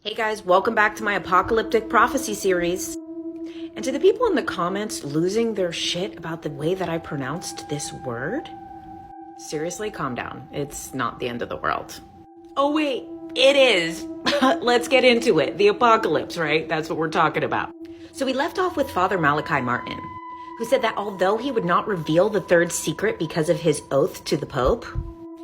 Hey guys, welcome back to my Apocalyptic Prophecy series. And to the people in the comments losing their shit about the way that I pronounced this word, seriously, calm down. It's not the end of the world. Oh wait, it is. Let's get into it. The apocalypse, right? That's what we're talking about. So we left off with Father Malachi Martin, who said that although he would not reveal the third secret because of his oath to the Pope,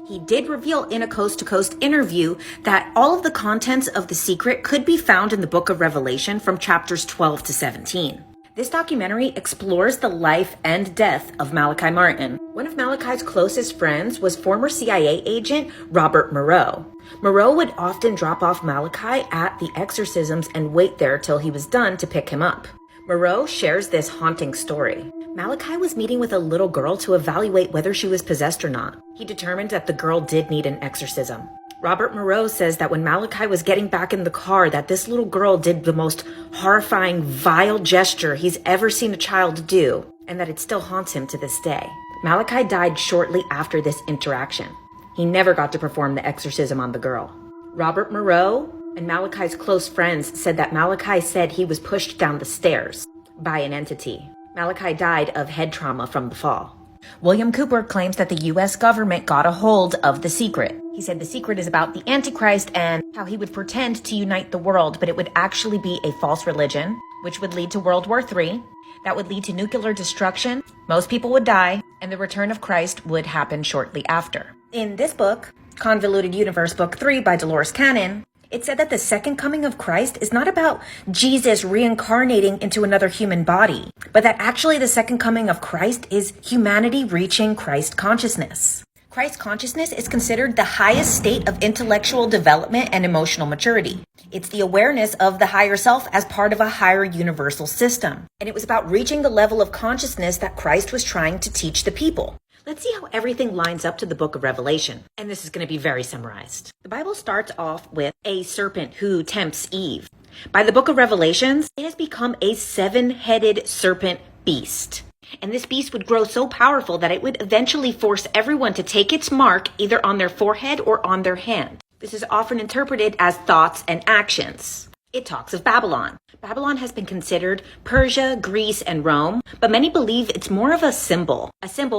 he did reveal in a coast-to-coast interview that all of the contents of the secret could be found in the book of Revelation from chapters 12 to 17. This documentary explores the life and death of Malachi Martin. One of Malachi's closest friends was former CIA agent Robert Moreau. Moreau would often drop off Malachi at the exorcisms and wait there till he was done to pick him up. Moreau shares this haunting story. Malachi was meeting with a little girl to evaluate whether she was possessed or not. He determined that the girl did need an exorcism. Robert Moreau says that when Malachi was getting back in the car, that this little girl did the most horrifying, vile gesture he's ever seen a child do, and that it still haunts him to this day. Malachi died shortly after this interaction. He never got to perform the exorcism on the girl. Robert Moreau and Malachi's close friends said that Malachi said he was pushed down the stairs by an entity. Malachi died of head trauma from the fall. William Cooper claims that the U.S. government got a hold of the secret. He said the secret is about the Antichrist and how he would pretend to unite the world, but it would actually be a false religion, which would lead to World War III. That would lead to nuclear destruction. Most people would die, and the return of Christ would happen shortly after. In this book, Convoluted Universe Book 3 by Dolores Cannon, it said that the second coming of Christ is not about Jesus reincarnating into another human body, but that actually the second coming of Christ is humanity reaching Christ consciousness. Christ consciousness is considered the highest state of intellectual development and emotional maturity. It's the awareness of the higher self as part of a higher universal system. And it was about reaching the level of consciousness that Christ was trying to teach the people. Let's see how everything lines up to the book of Revelation. And this is going to be very summarized. The Bible starts off with a serpent who tempts Eve. By the book of Revelations, it has become a seven-headed serpent beast. And this beast would grow so powerful that it would eventually force everyone to take its mark either on their forehead or on their hand. This is often interpreted as thoughts and actions. It talks of Babylon. Babylon has been considered Persia, Greece, and Rome, but many believe it's more of a symbol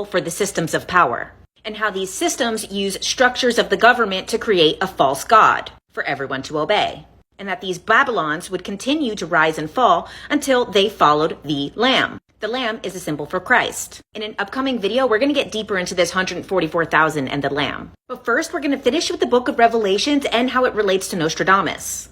for the systems of power, and how these systems use structures of the government to create a false god for everyone to obey, and that these Babylons would continue to rise and fall until they followed the Lamb. The Lamb is a symbol for Christ. In an upcoming video, we're going to get deeper into this 144,000 and the Lamb. But first, we're going to finish with the book of Revelations and how it relates to Nostradamus.